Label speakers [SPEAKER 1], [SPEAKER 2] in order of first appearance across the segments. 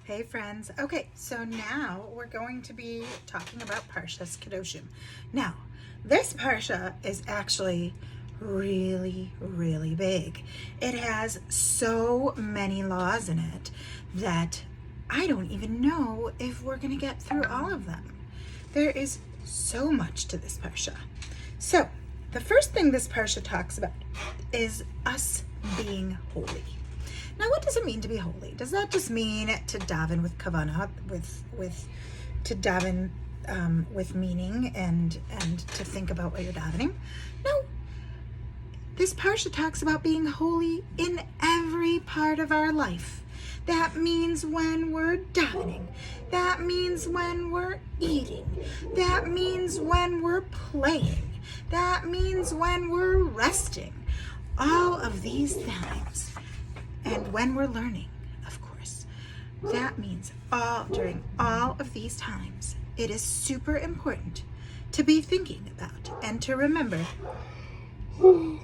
[SPEAKER 1] Hey friends. Okay, so now we're going to be talking about Parshas Kedoshim. Now, this Parsha is actually really big. It has so many laws in it that I don't even know if we're going to get through all of them. There is so much to this Parsha. So, the first thing this Parsha talks about is us being holy. Now, what does it mean to be holy? Does that just mean to daven with kavanah, to daven with meaning and to think about what you're davening? No. This parsha talks about being holy in every part of our life. That means when we're davening. That means when we're eating. That means when we're playing. That means when we're resting. All of these times. And when we're learning, of course, that means during all of these times, it is super important to be thinking about and to remember, to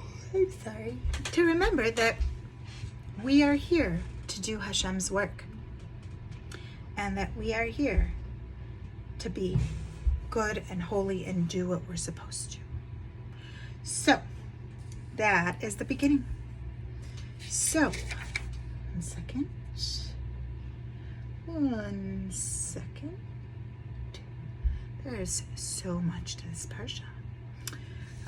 [SPEAKER 1] remember that we are here to do Hashem's work and that we are here to be good and holy and do what we're supposed to. So, that is the beginning. So, One second. There's so much to this parsha.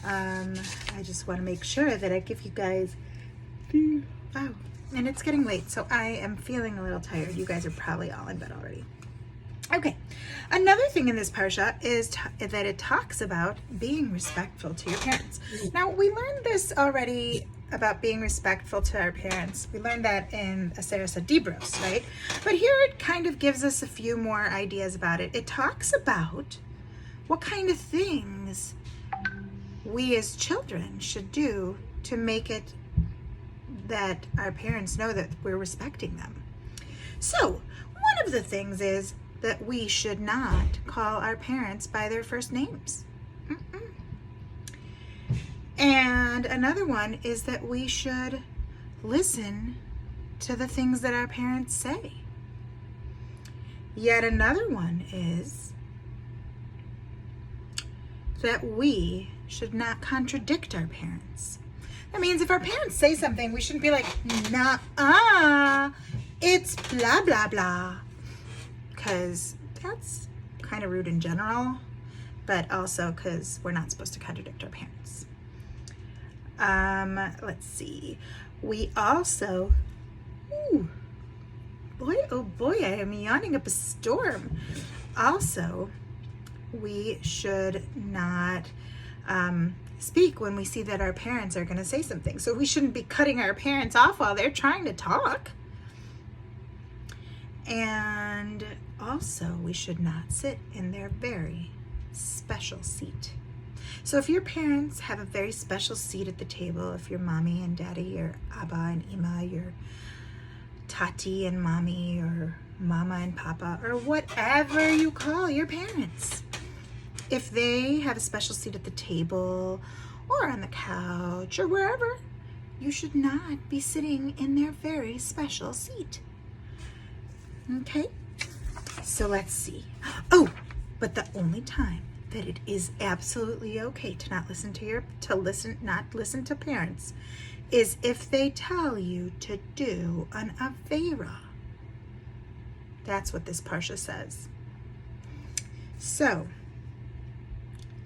[SPEAKER 1] I just want to make sure that I give you guys. Oh, and it's getting late, so I am feeling a little tired. You guys are probably all in bed already. Okay, another thing in this parsha is that it talks about being respectful to your parents. Now, we learned this already about being respectful to our parents. We learned that in Aseret Adibros, right? But here it kind of gives us a few more ideas about it. It talks about what kind of things we as children should do to make it that our parents know that we're respecting them. So, one of the things is that we should not call our parents by their first names. And another one is that we should listen to the things that our parents say. Yet another one is that we should not contradict our parents. That means if our parents say something, we shouldn't be like, nah, it's blah, blah, blah. Because that's kind of rude in general, but also because we're not supposed to contradict our parents. Let's see. We also, oh boy, I am yawning up a storm. Also, we should not speak when we see that our parents are going to say something. So we shouldn't be cutting our parents off while they're trying to talk. And also, we should not sit in their very special seat. So if your parents have a very special seat at the table, if your mommy and daddy, your Abba and Ima, your Tati and mommy, or mama and papa, or whatever you call your parents, if they have a special seat at the table or on the couch or wherever, you should not be sitting in their very special seat. Okay? So let's see. Oh, but the only time that it is absolutely okay to not listen to parents is if they tell you to do an avera. That's what this parsha says. So,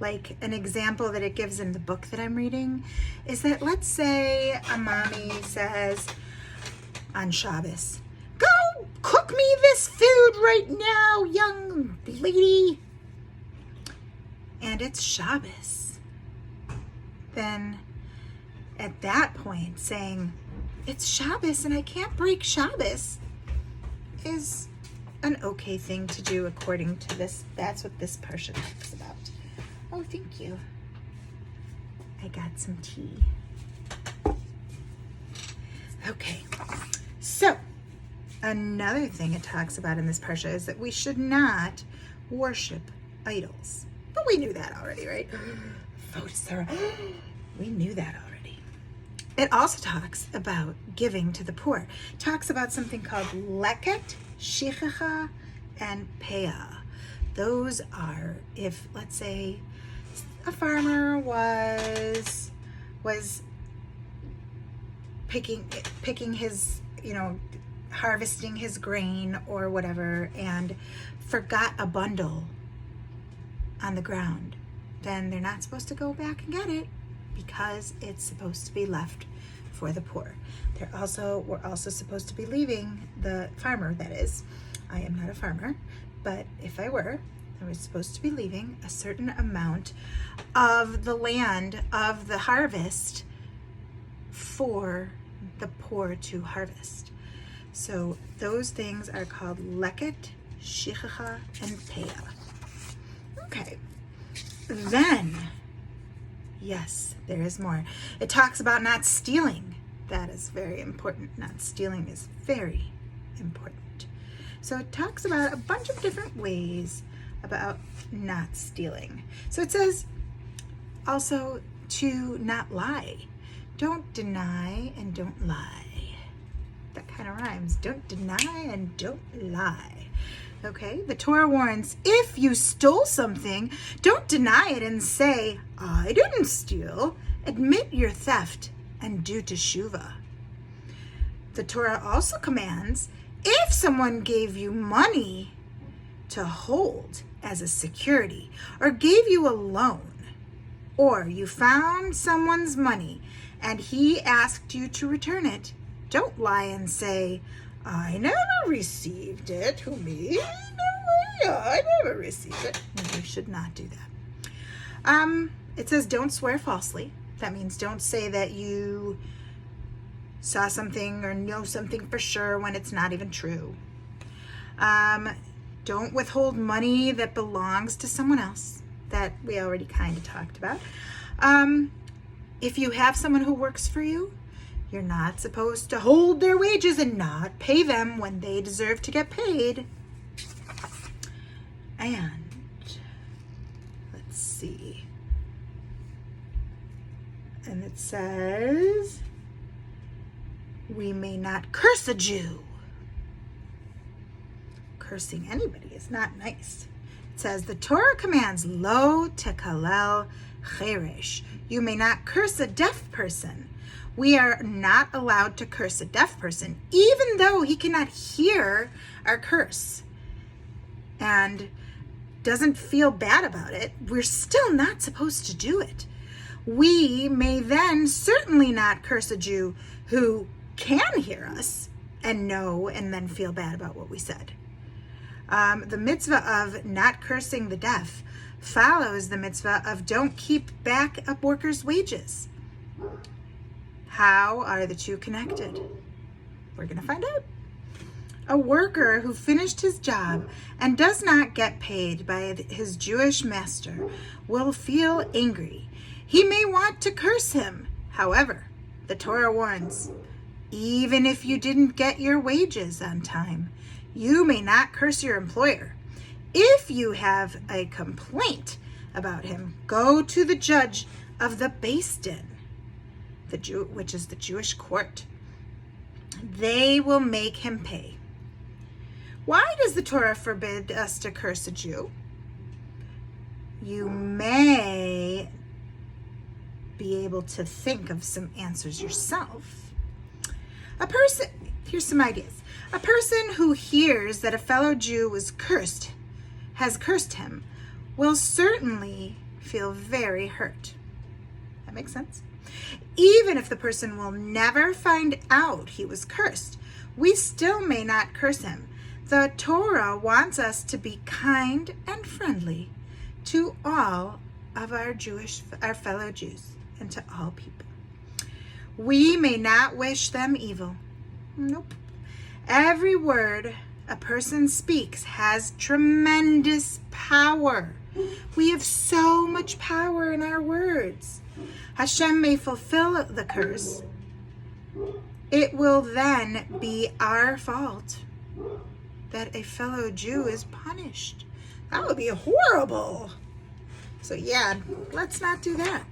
[SPEAKER 1] like an example that it gives in the book that I'm reading is that, let's say a mommy says on Shabbos, "Go cook me this food right now, young lady." And it's Shabbos. Then at that point saying, "It's Shabbos and I can't break Shabbos," is an okay thing to do according to this. That's what this parsha talks about. Oh, thank you. I got some tea. Okay, so another thing it talks about in this parsha is that we should not worship idols. But we knew that already, right? We knew that already. It also talks about giving to the poor. It talks about something called leket, shichacha, and peah. Those are, if, let's say, a farmer was picking his, harvesting his grain or whatever, and forgot a bundle on the ground, then they're not supposed to go back and get it, because it's supposed to be left for the poor. We're also supposed to be leaving the farmer, that is. I am not a farmer, but if I were, I was supposed to be leaving a certain amount of the land of the harvest for the poor to harvest. So those things are called leket, shichacha, and peah. Okay, then, yes, there is more. It talks about not stealing. That is very important. Not stealing is very important. So it talks about a bunch of different ways about not stealing. So it says also to not lie. Don't deny and don't lie. That kind of rhymes. Don't deny and don't lie. Okay, the Torah warns, if you stole something, don't deny it and say, I didn't steal. Admit your theft and do teshuvah. The Torah also commands, if someone gave you money to hold as a security, or gave you a loan, or you found someone's money and he asked you to return it, don't lie and say, I never received it. Who, me? No way, I never received it. You should not do that. It says don't swear falsely. That means don't say that you saw something or know something for sure when it's not even true. Don't withhold money that belongs to someone else. That we already kind of talked about. If you have someone who works for you, you're not supposed to hold their wages and not pay them when they deserve to get paid. And let's see. And it says, we may not curse a Jew. Cursing anybody is not nice. It says, the Torah commands, lo tekalel cheresh. You may not curse a deaf person. We are not allowed to curse a deaf person, even though he cannot hear our curse and doesn't feel bad about it. We're still not supposed to do it. We may then certainly not curse a Jew who can hear us and know and then feel bad about what we said. The mitzvah of not cursing the deaf follows the mitzvah of don't keep back a worker's wages. How are the two connected? We're going to find out. A worker who finished his job and does not get paid by his Jewish master will feel angry. He may want to curse him. However, the Torah warns, even if you didn't get your wages on time, you may not curse your employer. If you have a complaint about him, go to the judge of the Beis Din, which is the Jewish court. They will make him pay. Why does the Torah forbid us to curse a Jew? You may be able to think of some answers yourself. Here's some ideas. A person who hears that a fellow Jew has cursed him, will certainly feel very hurt. That makes sense? Even if the person will never find out he was cursed, we still may not curse him. The Torah wants us to be kind and friendly to all of our fellow Jews, and to all people. We may not wish them evil. Nope. Every word a person speaks has tremendous power. We have so much power in our words. Hashem may fulfill the curse. It will then be our fault that a fellow Jew is punished. That would be horrible. So yeah, let's not do that.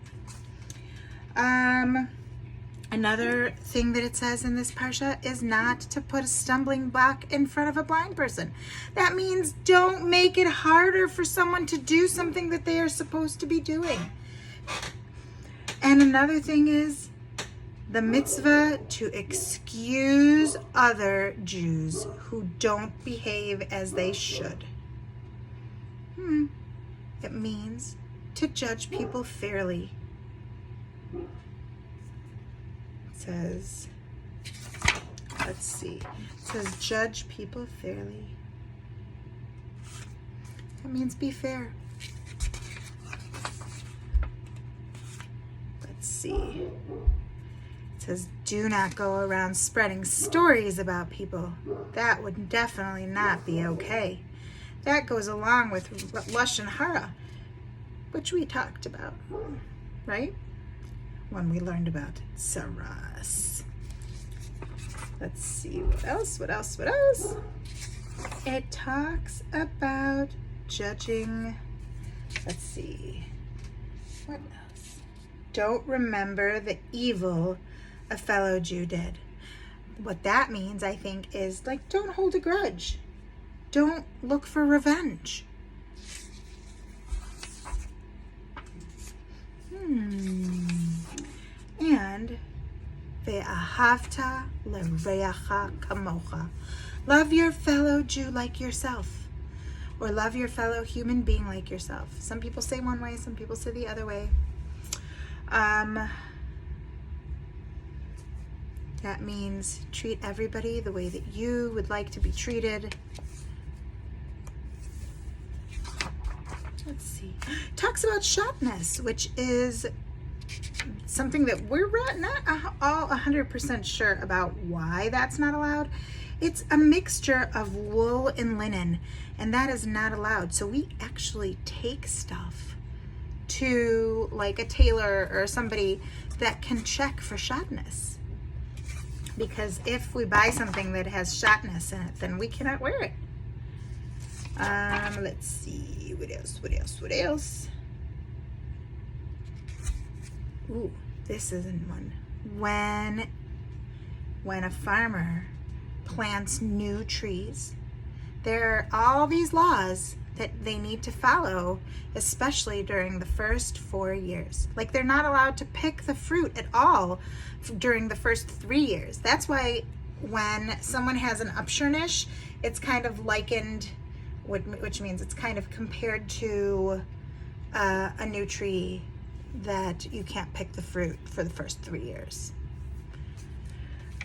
[SPEAKER 1] Another thing that it says in this parsha is not to put a stumbling block in front of a blind person. That means don't make it harder for someone to do something that they are supposed to be doing. And another thing is the mitzvah to excuse other Jews who don't behave as they should. It means to judge people fairly. It says, let's see, it says judge people fairly. That means be fair. Let's see. It says do not go around spreading stories about people. That would definitely not be okay. That goes along with Lashon Hara, which we talked about, right? When we learned about Saras. Let's see, what else? It talks about judging. Let's see, what else? Don't remember the evil a fellow Jew did. What that means, I think, is like don't hold a grudge. Don't look for revenge. And ve'ahavta l'reacha kamocha. Love your fellow Jew like yourself, or love your fellow human being like yourself. Some people say one way, some people say the other way. That means treat everybody the way that you would like to be treated. Let's see. Talks about shatnez, which is something that we're not all 100% sure about why that's not allowed. It's a mixture of wool and linen, and that is not allowed. So we actually take stuff to like a tailor or somebody that can check for shatnez. Because if we buy something that has shatnez in it, then we cannot wear it. Let's see, what else? Ooh, this isn't one. When a farmer plants new trees, there are all these laws that they need to follow, especially during the first 4 years. Like they're not allowed to pick the fruit at all during the first 3 years. That's why when someone has an upshurnish, it's kind of likened, which means it's kind of compared to a new tree that you can't pick the fruit for the first 3 years.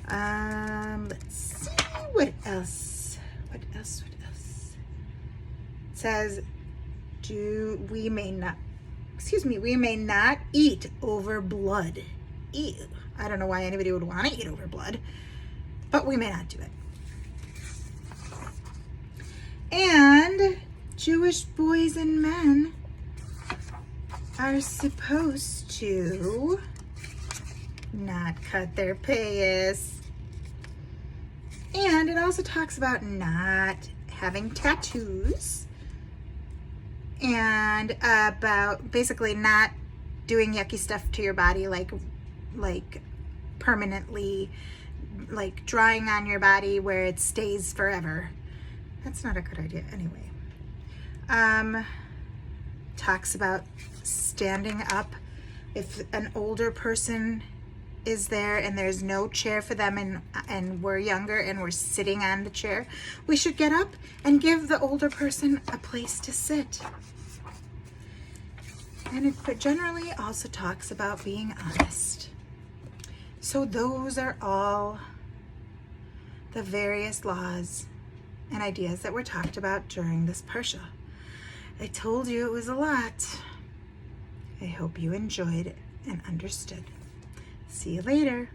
[SPEAKER 1] Let's see, what else? It says, we may not eat over blood. Ew. I don't know why anybody would want to eat over blood, but we may not do it. And Jewish boys and men are supposed to not cut their payas. And it also talks about not having tattoos and about basically not doing yucky stuff to your body, like permanently, like drawing on your body where it stays forever. That's not a good idea anyway. Talks about standing up. If an older person is there and there's no chair for them and we're younger and we're sitting on the chair, we should get up and give the older person a place to sit. And it generally also talks about being honest. So those are all the various laws and ideas that were talked about during this parsha. I told you it was a lot. I hope you enjoyed and understood. See you later.